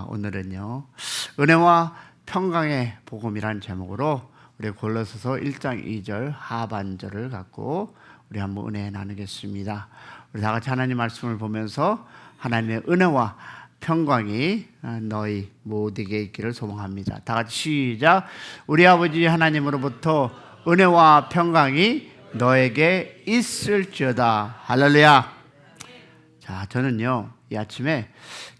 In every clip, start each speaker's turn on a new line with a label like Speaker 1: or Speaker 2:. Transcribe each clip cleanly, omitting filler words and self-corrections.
Speaker 1: 오늘은요 은혜와 평강의 복음이라는 제목으로 우리 골로새서 1장 2절 하반절을 갖고 우리 한번 은혜 나누겠습니다. 우리 다 같이 하나님 말씀을 보면서 하나님의 은혜와 평강이 너희 모두에게 있기를 소망합니다. 다 같이 시작. 우리 아버지 하나님으로부터 은혜와 평강이 너에게 있을지어다. 할렐루야. 자, 저는요 이 아침에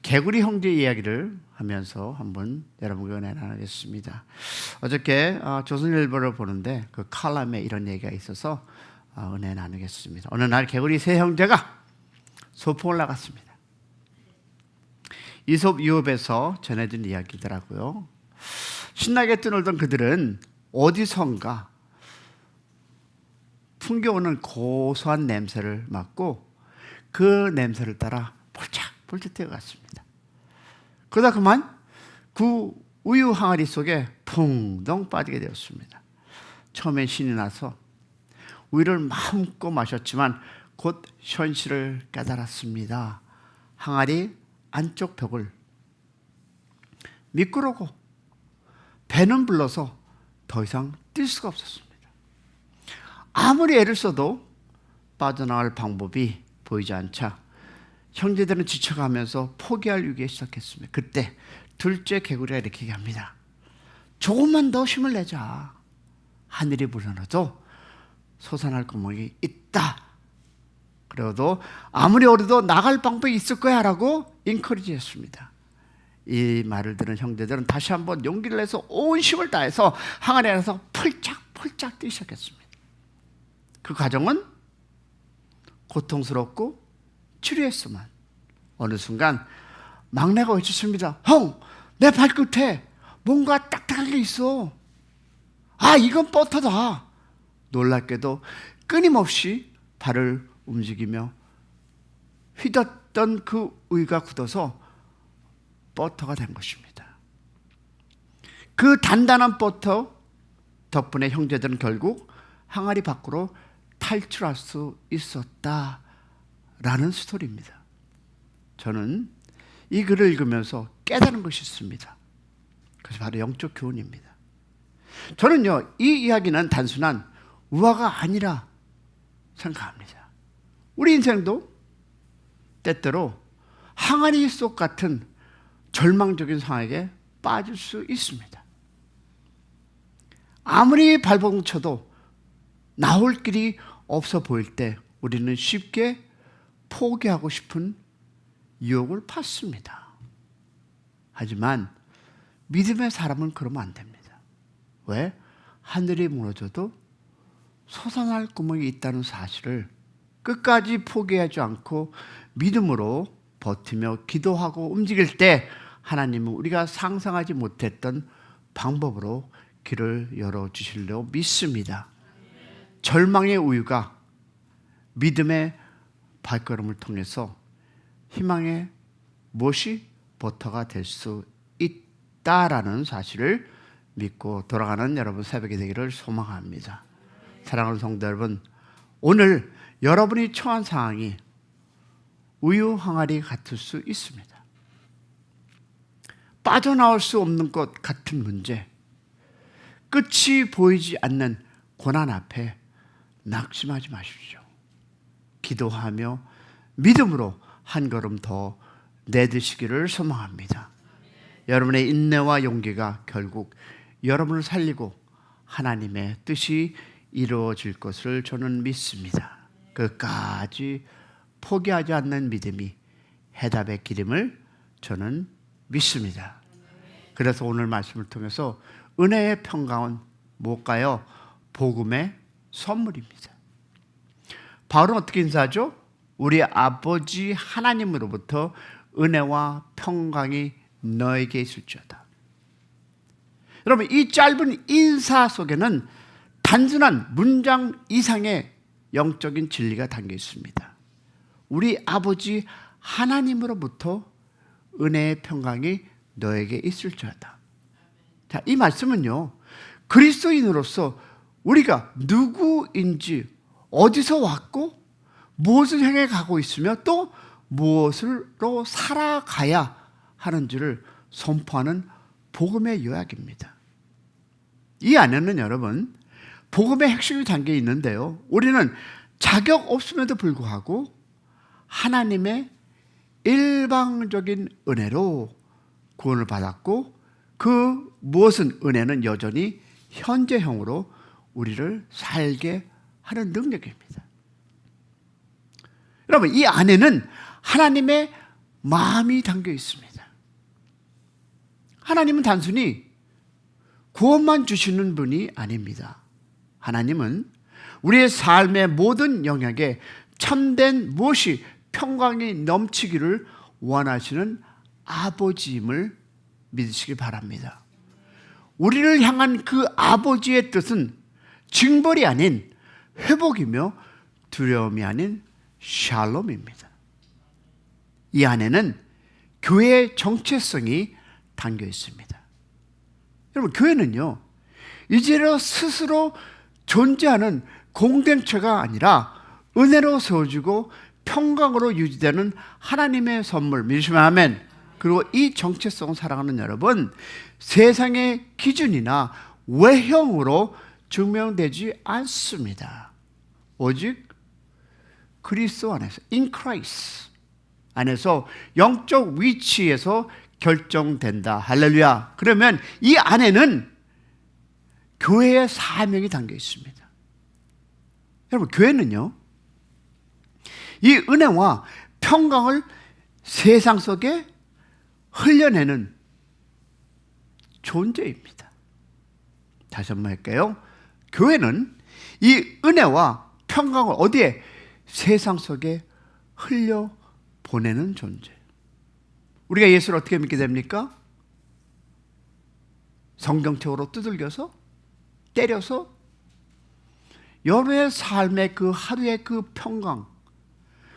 Speaker 1: 개구리 형제 이야기를 하면서 한번 여러분과 은혜 나누겠습니다. 어저께 조선일보를 보는데 그 칼럼에 이런 얘기가 있어서 은혜 나누겠습니다. 어느 날 개구리 세 형제가 소풍을 나갔습니다. 이솝 유업에서 전해진 이야기더라고요. 신나게 뛰놀던 그들은 어디선가 풍겨오는 고소한 냄새를 맡고 그 냄새를 따라 폴짝폴짝 뛰어갔습니다. 그러다 그만 그 우유 항아리 속에 붕덩 빠지게 되었습니다. 처음엔 신이 나서 우유를 마음껏 마셨지만 곧 현실을 깨달았습니다. 항아리 안쪽 벽을 미끄러고 배는 불러서 더 이상 뛸 수가 없었습니다. 아무리 애를 써도 빠져나갈 방법이 보이지 않자 형제들은 지쳐가면서 포기할 위기에 시작했습니다. 그때 둘째 개구리가 이렇게 얘기합니다. 조금만 더 힘을 내자. 하늘이 불어나도 솟아날 구멍이 있다. 그래도 아무리 어려도 나갈 방법이 있을 거야 라고 인커리지 했습니다. 이 말을 들은 형제들은 다시 한번 용기를 내서 온 힘을 다해서 항아리 안에서 펄짝펄짝 뛰기 시작했습니다. 그 과정은 고통스럽고 치료했지만 어느 순간 막내가 외쳤습니다. 형, 내 발끝에 뭔가 딱딱한 게 있어. 이건 버터다. 놀랍게도 끊임없이 발을 움직이며 휘뒀던 그 우유가 굳어서 버터가 된 것입니다. 그 단단한 버터 덕분에 형제들은 결국 항아리 밖으로 탈출할 수 있었다라는 스토리입니다. 저는 이 글을 읽으면서 깨달은 것이 있습니다. 그것이 바로 영적 교훈입니다. 저는요 이 이야기는 단순한 우화가 아니라 생각합니다. 우리 인생도 때때로 항아리 속 같은 절망적인 상황에 빠질 수 있습니다. 아무리 발버둥쳐도 나올 길이 없어 보일 때 우리는 쉽게 포기하고 싶은 유혹을 받습니다. 하지만 믿음의 사람은 그러면 안 됩니다. 왜? 하늘이 무너져도 솟아날 구멍이 있다는 사실을 끝까지 포기하지 않고 믿음으로 버티며 기도하고 움직일 때 하나님은 우리가 상상하지 못했던 방법으로 길을 열어주시려고 믿습니다. 절망의 우유가 믿음의 발걸음을 통해서 희망의 무엇이 버터가 될 수 있다라는 사실을 믿고 돌아가는 여러분 새벽이 되기를 소망합니다. 사랑하는 성도 여러분, 오늘 여러분이 처한 상황이 우유 항아리 같을 수 있습니다. 빠져나올 수 없는 것 같은 문제, 끝이 보이지 않는 고난 앞에 낙심하지 마십시오. 기도하며 믿음으로 한 걸음 더 내드시기를 소망합니다. 여러분의 인내와 용기가 결국 여러분을 살리고 하나님의 뜻이 이루어질 것을 저는 믿습니다. 끝까지 포기하지 않는 믿음이 해답의 길임을 저는 믿습니다. 그래서 오늘 말씀을 통해서 은혜의 평강은 뭘까요? 복음의 선물입니다. 바울은 어떻게 인사하죠? 우리 아버지 하나님으로부터 은혜와 평강이 너에게 있을지어다. 여러분, 이 짧은 인사 속에는 단순한 문장 이상의 영적인 진리가 담겨 있습니다. 우리 아버지 하나님으로부터 은혜의 평강이 너에게 있을지어다. 자, 이 말씀은요 그리스도인으로서 우리가 누구인지, 어디서 왔고 무엇을 향해 가고 있으며 또 무엇으로 살아가야 하는지를 선포하는 복음의 요약입니다. 이 안에는 여러분 복음의 핵심이 담겨 있는데요, 우리는 자격 없음에도 불구하고 하나님의 일방적인 은혜로 구원을 받았고, 그 무엇은 은혜는 여전히 현재형으로 우리를 살게 하는 능력입니다. 여러분, 이 안에는 하나님의 마음이 담겨 있습니다. 하나님은 단순히 구원만 주시는 분이 아닙니다. 하나님은 우리의 삶의 모든 영역에 참된 무엇이 평강이 넘치기를 원하시는 아버지임을 믿으시기 바랍니다. 우리를 향한 그 아버지의 뜻은 징벌이 아닌 회복이며 두려움이 아닌 샬롬입니다. 이 안에는 교회의 정체성이 담겨 있습니다. 여러분, 교회는요, 이제로 스스로 존재하는 공동체가 아니라 은혜로 세워지고 평강으로 유지되는 하나님의 선물, 믿으시면 아멘. 그리고 이 정체성을 살아가는 여러분, 세상의 기준이나 외형으로 증명되지 않습니다. 오직 그리스도 안에서, in Christ 안에서 영적 위치에서 결정된다. 할렐루야. 그러면 이 안에는 교회의 사명이 담겨 있습니다. 여러분, 교회는요, 이 은혜와 평강을 세상 속에 흘려내는 존재입니다. 다시 한번 할게요. 교회는 이 은혜와 평강을 어디에? 세상 속에 흘려보내는 존재. 우리가 예수를 어떻게 믿게 됩니까? 성경책으로 두들겨서, 때려서 여러분의 삶의 그 하루의 그 평강,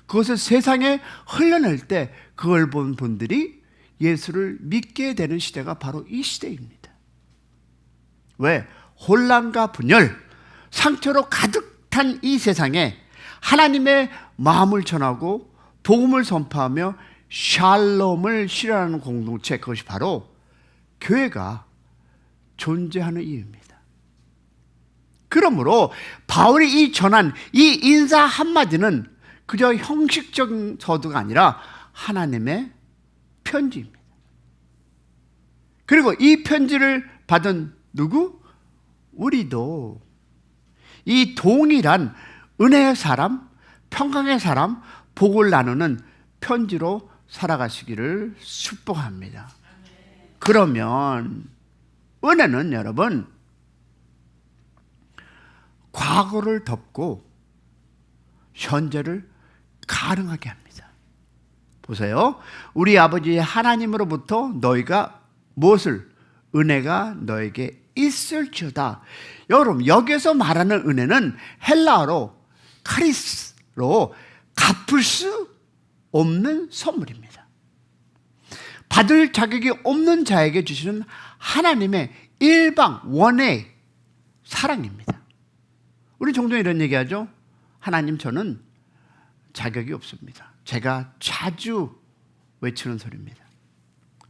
Speaker 1: 그것을 세상에 흘려낼 때 그걸 본 분들이 예수를 믿게 되는 시대가 바로 이 시대입니다. 왜? 혼란과 분열, 상처로 가득한 이 세상에 하나님의 마음을 전하고 복음을 선포하며 샬롬을 실현하는 공동체, 그것이 바로 교회가 존재하는 이유입니다. 그러므로 바울이 이 전한 이 인사 한마디는 그저 형식적인 서두가 아니라 하나님의 편지입니다. 그리고 이 편지를 받은 누구? 우리도 이 동일한 은혜의 사람, 평강의 사람, 복을 나누는 편지로 살아가시기를 축복합니다. 그러면 은혜는 여러분, 과거를 덮고 현재를 가능하게 합니다. 보세요. 우리 아버지 하나님으로부터 너희가 무엇을? 은혜가 너에게 있을지어다. 여러분, 여기서 말하는 은혜는 헬라어로 카리스로 갚을 수 없는 선물입니다. 받을 자격이 없는 자에게 주시는 하나님의 일방 원의 사랑입니다. 우리 종종 이런 얘기하죠. 하나님, 저는 자격이 없습니다. 제가 자주 외치는 소리입니다.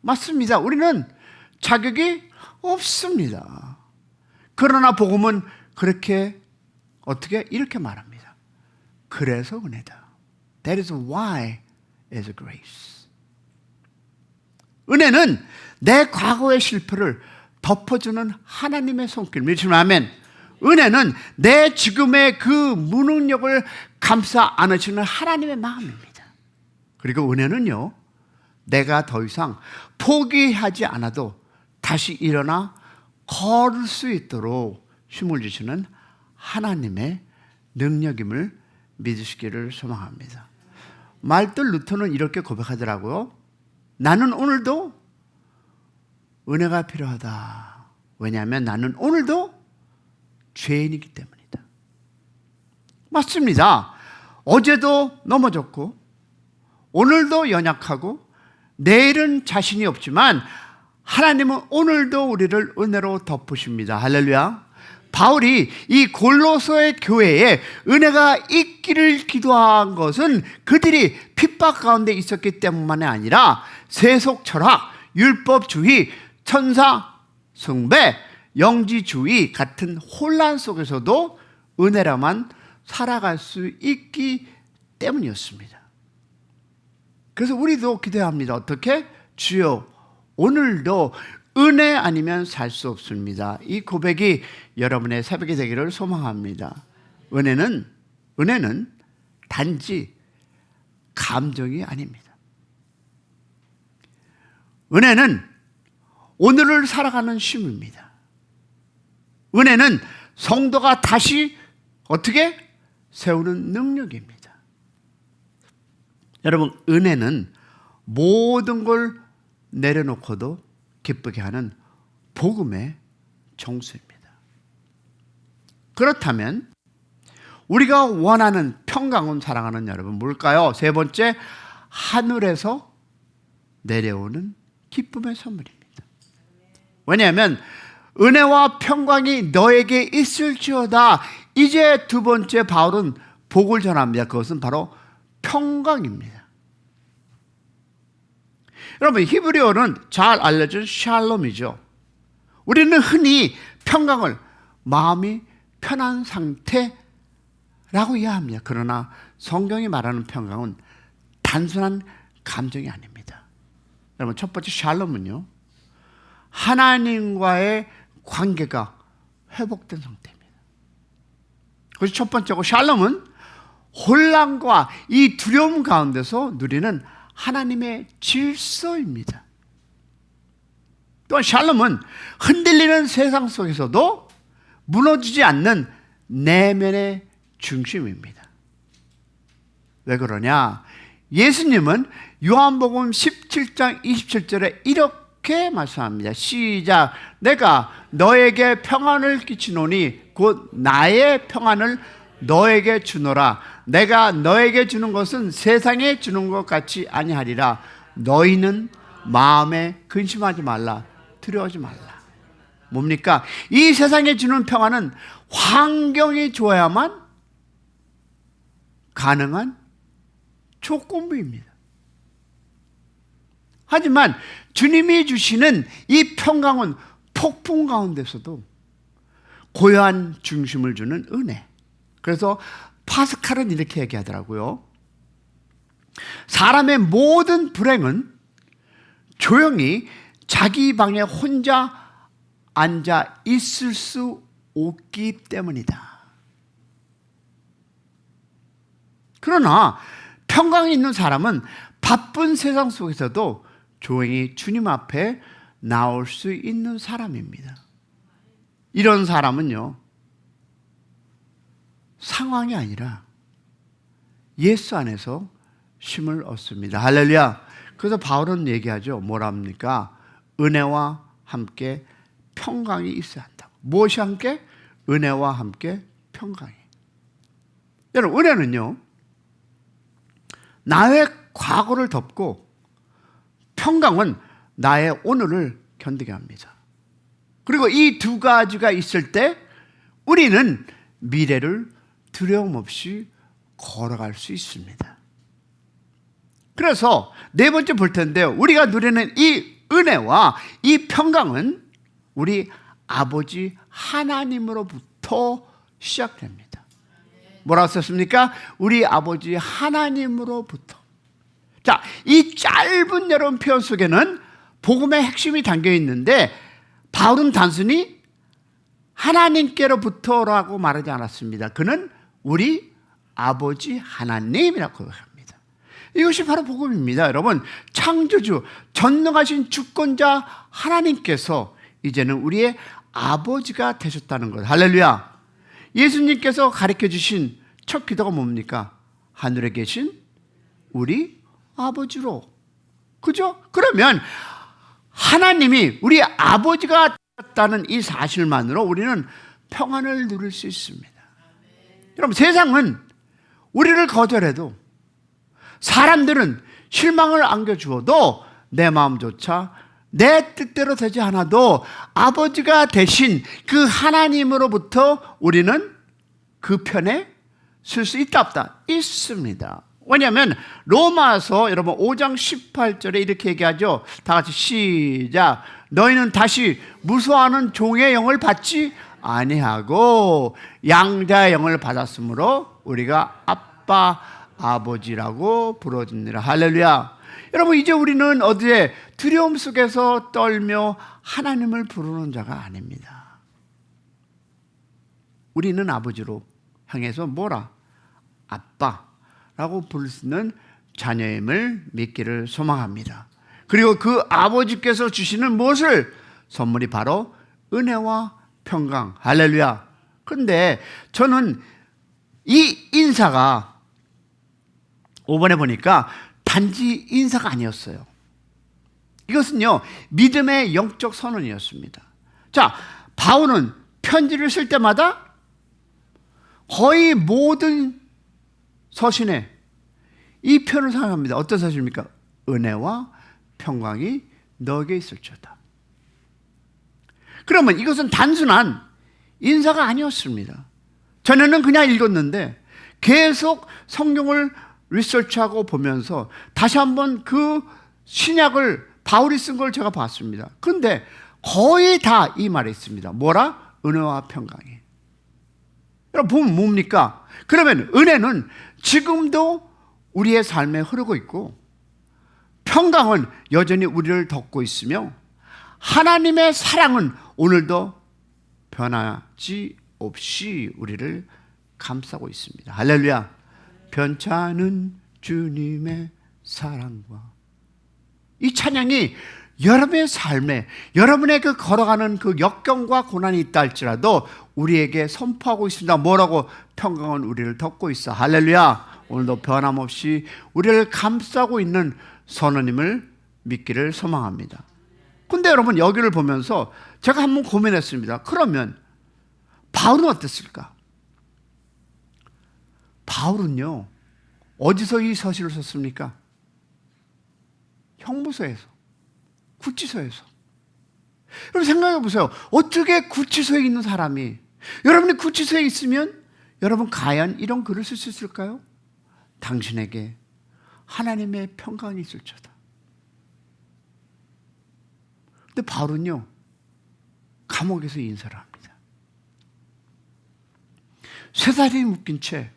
Speaker 1: 맞습니다. 우리는 자격이 없습니다. 그러나 복음은 그렇게 어떻게 이렇게 말합니다. 그래서 은혜다. That is why is grace. 은혜는 내 과거의 실패를 덮어주는 하나님의 손길. 믿으시면 아멘. 은혜는 내 지금의 그 무능력을 감싸 안으시는 하나님의 마음입니다. 그리고 은혜는요, 내가 더 이상 포기하지 않아도 다시 일어나 걸을 수 있도록 힘을 주시는 하나님의 능력임을 믿으시기를 소망합니다. 말들 루터는 이렇게 고백하더라고요. 나는 오늘도 은혜가 필요하다. 왜냐하면 나는 오늘도 죄인이기 때문이다. 맞습니다. 어제도 넘어졌고 오늘도 연약하고 내일은 자신이 없지만 하나님은 오늘도 우리를 은혜로 덮으십니다. 할렐루야. 바울이 이 골로새의 교회에 은혜가 있기를 기도한 것은 그들이 핍박 가운데 있었기 때문만이 아니라 세속 철학, 율법주의, 천사 숭배, 영지주의 같은 혼란 속에서도 은혜로만 살아갈 수 있기 때문이었습니다. 그래서 우리도 기도합니다. 어떻게? 주여, 오늘도 은혜 아니면 살 수 없습니다. 이 고백이 여러분의 새벽이 되기를 소망합니다. 은혜는 단지 감정이 아닙니다. 은혜는 오늘을 살아가는 쉼입니다. 은혜는 성도가 다시 어떻게 세우는 능력입니다. 여러분, 은혜는 모든 걸 내려놓고도 기쁘게 하는 복음의 정수입니다. 그렇다면 우리가 원하는 평강을 사랑하는 여러분, 뭘까요? 세 번째, 하늘에서 내려오는 기쁨의 선물입니다. 왜냐하면 은혜와 평강이 너에게 있을지어다. 이제 두 번째 바울은 복을 전합니다. 그것은 바로 평강입니다. 여러분, 히브리어는 잘 알려진 샬롬이죠. 우리는 흔히 평강을 마음이 편한 상태라고 이해합니다. 그러나 성경이 말하는 평강은 단순한 감정이 아닙니다. 여러분, 첫 번째 샬롬은요, 하나님과의 관계가 회복된 상태입니다. 그래서 첫 번째고, 샬롬은 혼란과 이 두려움 가운데서 누리는 하나님의 질서입니다. 또한 샬롬은 흔들리는 세상 속에서도 무너지지 않는 내면의 중심입니다. 왜 그러냐? 예수님은 요한복음 17장 27절에 이렇게 말씀합니다. 시작. 내가 너에게 평안을 끼치노니 곧 나의 평안을 너에게 주노라. 내가 너에게 주는 것은 세상에 주는 것 같이 아니하리라. 너희는 마음에 근심하지 말라. 두려워하지 말라. 뭡니까? 이 세상에 주는 평안은 환경이 좋아야만 가능한 조건부입니다. 하지만 주님이 주시는 이 평강은 폭풍 가운데서도 고요한 중심을 주는 은혜. 그래서 파스칼은 이렇게 얘기하더라고요. 사람의 모든 불행은 조용히 자기 방에 혼자 앉아 있을 수 없기 때문이다. 그러나 평강이 있는 사람은 바쁜 세상 속에서도 조용히 주님 앞에 나올 수 있는 사람입니다. 이런 사람은요, 상황이 아니라 예수 안에서 쉼을 얻습니다. 할렐루야. 그래서 바울은 얘기하죠. 뭐랍니까? 은혜와 함께 평강이 있어야 한다고. 무엇이 함께? 은혜와 함께 평강이. 여러분, 은혜는요, 나의 과거를 덮고 평강은 나의 오늘을 견디게 합니다. 그리고 이 두 가지가 있을 때 우리는 미래를 두려움 없이 걸어갈 수 있습니다. 그래서 네 번째 볼 텐데요. 우리가 누리는 이 은혜와 이 평강은 우리 아버지 하나님으로부터 시작됩니다. 뭐라고 썼습니까? 우리 아버지 하나님으로부터. 자, 이 짧은 여러분 표현 속에는 복음의 핵심이 담겨 있는데 바울은 단순히 하나님께로부터라고 말하지 않았습니다. 그는 우리 아버지 하나님이라고 합니다. 이것이 바로 복음입니다. 여러분, 창조주, 전능하신 주권자 하나님께서 이제는 우리의 아버지가 되셨다는 것. 할렐루야. 예수님께서 가르쳐 주신 첫 기도가 뭡니까? 하늘에 계신 우리 아버지로. 그죠? 그러면 하나님이 우리 아버지가 되었다는 이 사실만으로 우리는 평안을 누릴 수 있습니다. 여러분, 세상은 우리를 거절해도, 사람들은 실망을 안겨주어도 내 마음조차 내 뜻대로 되지 않아도 아버지가 되신 그 하나님으로부터 우리는 그 편에 설 수 있다 없다? 있습니다. 왜냐하면 로마서 여러분 5장 18절에 이렇게 얘기하죠. 다 같이 시작. 너희는 다시 무수하는 종의 영을 받지 아니하고 양자의 영을 받았으므로 우리가 아빠 아버지라고 부르짖느라. 할렐루야. 여러분, 이제 우리는 어디에 두려움 속에서 떨며 하나님을 부르는 자가 아닙니다. 우리는 아버지로 향해서 뭐라? 아빠라고 부를 수 있는 자녀임을 믿기를 소망합니다. 그리고 그 아버지께서 주시는 무엇을? 선물이 바로 은혜와 평강. 할렐루야. 그런데 저는 이 인사가 5번에 보니까 단지 인사가 아니었어요. 이것은요, 믿음의 영적 선언이었습니다. 자, 바울은 편지를 쓸 때마다 거의 모든 서신에 이 표현을 사용합니다. 어떤 서신입니까? 은혜와 평강이 너에게 있을지어다. 그러면 이것은 단순한 인사가 아니었습니다. 전에는 그냥 읽었는데 계속 성경을 리서치하고 보면서 다시 한번 그 신약을 바울이 쓴 걸 제가 봤습니다. 그런데 거의 다 이 말이 있습니다. 뭐라? 은혜와 평강이. 여러분 보면 뭡니까? 그러면 은혜는 지금도 우리의 삶에 흐르고 있고 평강은 여전히 우리를 덮고 있으며 하나님의 사랑은 오늘도 변하지 없이 우리를 감싸고 있습니다. 할렐루야. 변찮은 주님의 사랑과. 이 찬양이 여러분의 삶에, 여러분의 그 걸어가는 그 역경과 고난이 있다 할지라도 우리에게 선포하고 있습니다. 뭐라고? 평강은 우리를 덮고 있어. 할렐루야. 오늘도 변함없이 우리를 감싸고 있는 선언임을 믿기를 소망합니다. 근데 여러분, 여기를 보면서 제가 한번 고민했습니다. 그러면 바울은 어땠을까? 바울은요, 어디서 이 서신을 썼습니까? 형무소에서, 구치소에서. 여러분 생각해 보세요. 어떻게 구치소에 있는 사람이, 여러분이 구치소에 있으면 여러분 과연 이런 글을 쓸 수 있을까요? 당신에게 하나님의 평강이 있을지어다. 근데 바울은요, 감옥에서 인사를 합니다. 쇠사슬이 묶인 채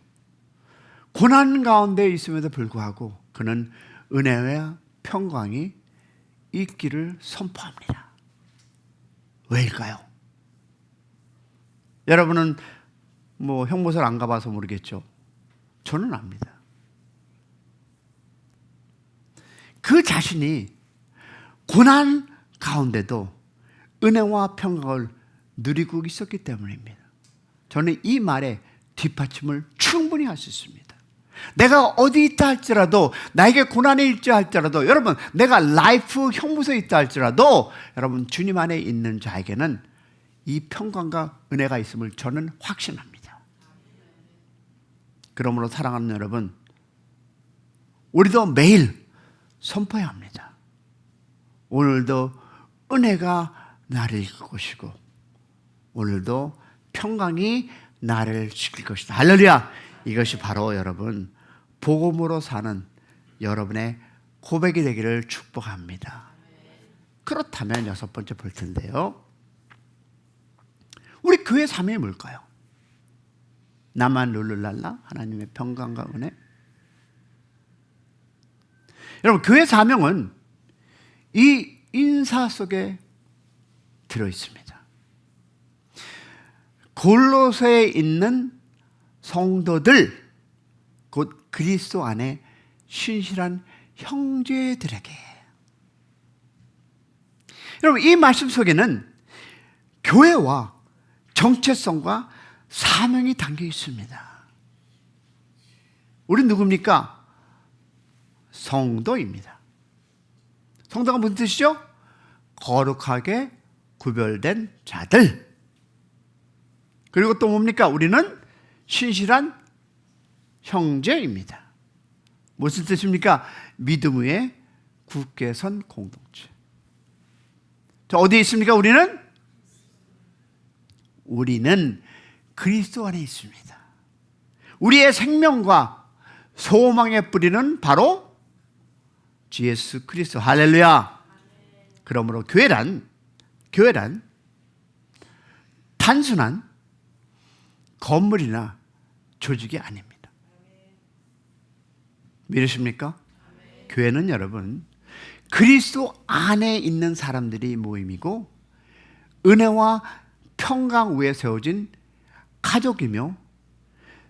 Speaker 1: 고난 가운데 있음에도 불구하고 그는 은혜와 평강이 있기를 선포합니다. 왜일까요? 여러분은 뭐 형무소를 안 가봐서 모르겠죠. 저는 압니다. 그 자신이 고난 가운데도 은혜와 평강을 누리고 있었기 때문입니다. 저는 이 말에 뒷받침을 충분히 할 수 있습니다. 내가 어디 있다 할지라도, 나에게 고난이 있다 할지라도, 여러분 내가 라이프 형무소에 있다 할지라도 여러분 주님 안에 있는 자에게는 이 평강과 은혜가 있음을 저는 확신합니다. 그러므로 사랑하는 여러분, 우리도 매일 선포해야 합니다. 오늘도 은혜가 나를 이끌 것이고 오늘도 평강이 나를 지킬 것이다. 할렐루야. 이것이 바로 여러분 복음으로 사는 여러분의 고백이 되기를 축복합니다. 그렇다면 6번째 볼 텐데요, 우리 교회 사명이 뭘까요? 나만 룰루랄라 하나님의 평강과 은혜. 여러분 교회 사명은 이 인사 속에 들어있습니다. 골로새에 있는 성도들, 곧 그리스도 안에 신실한 형제들에게. 여러분 이 말씀 속에는 교회와 정체성과 사명이 담겨 있습니다. 우린 누굽니까? 성도입니다. 성도가 무슨 뜻이죠? 거룩하게 구별된 자들. 그리고 또 뭡니까? 우리는 신실한 형제입니다. 무슨 뜻입니까? 믿음 위에 굳게 선 공동체. 자, 어디에 있습니까? 우리는 그리스도 안에 있습니다. 우리의 생명과 소망의 뿌리는 바로 주 예수 그리스도. 할렐루야. 그러므로 교회란 단순한 건물이나 조직이 아닙니다. 믿으십니까? 교회는 여러분 그리스도 안에 있는 사람들이 모임이고 은혜와 평강 위에 세워진 가족이며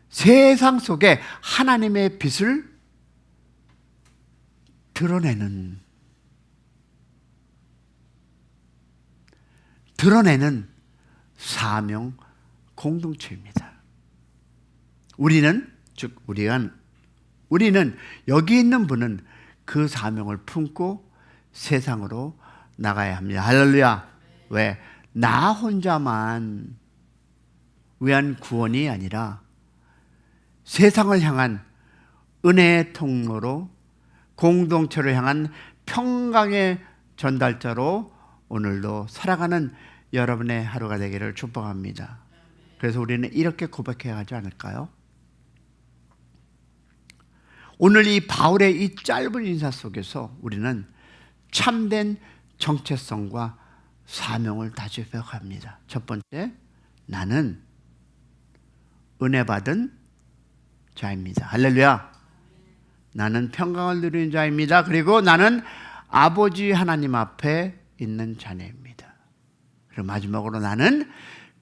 Speaker 1: 세상 속에 하나님의 빛을 드러내는 사명 공동체입니다. 우리는 여기 있는 분은 그 사명을 품고 세상으로 나가야 합니다. 할렐루야. 왜? 나 혼자만 위한 구원이 아니라 세상을 향한 은혜의 통로로 공동체를 향한 평강의 전달자로 오늘도 살아가는 여러분의 하루가 되기를 축복합니다. 그래서 우리는 이렇게 고백해야 하지 않을까요? 오늘 이 바울의 이 짧은 인사 속에서 우리는 참된 정체성과 사명을 다시 회복합니다. 첫 번째, 나는 은혜 받은 자입니다. 할렐루야. 나는 평강을 누리는 자입니다. 그리고 나는 아버지 하나님 앞에 있는 자녀입니다. 그리고 마지막으로 나는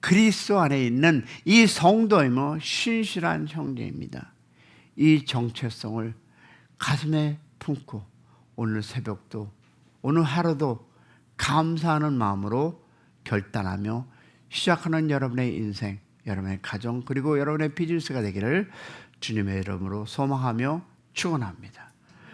Speaker 1: 그리스도 안에 있는 이 성도이며 신실한 형제입니다. 이 정체성을 가슴에 품고 오늘 새벽도 오늘 하루도 감사하는 마음으로 결단하며 시작하는 여러분의 인생, 여러분의 가정 그리고 여러분의 비즈니스가 되기를 주님의 이름으로 소망하며 축원합니다.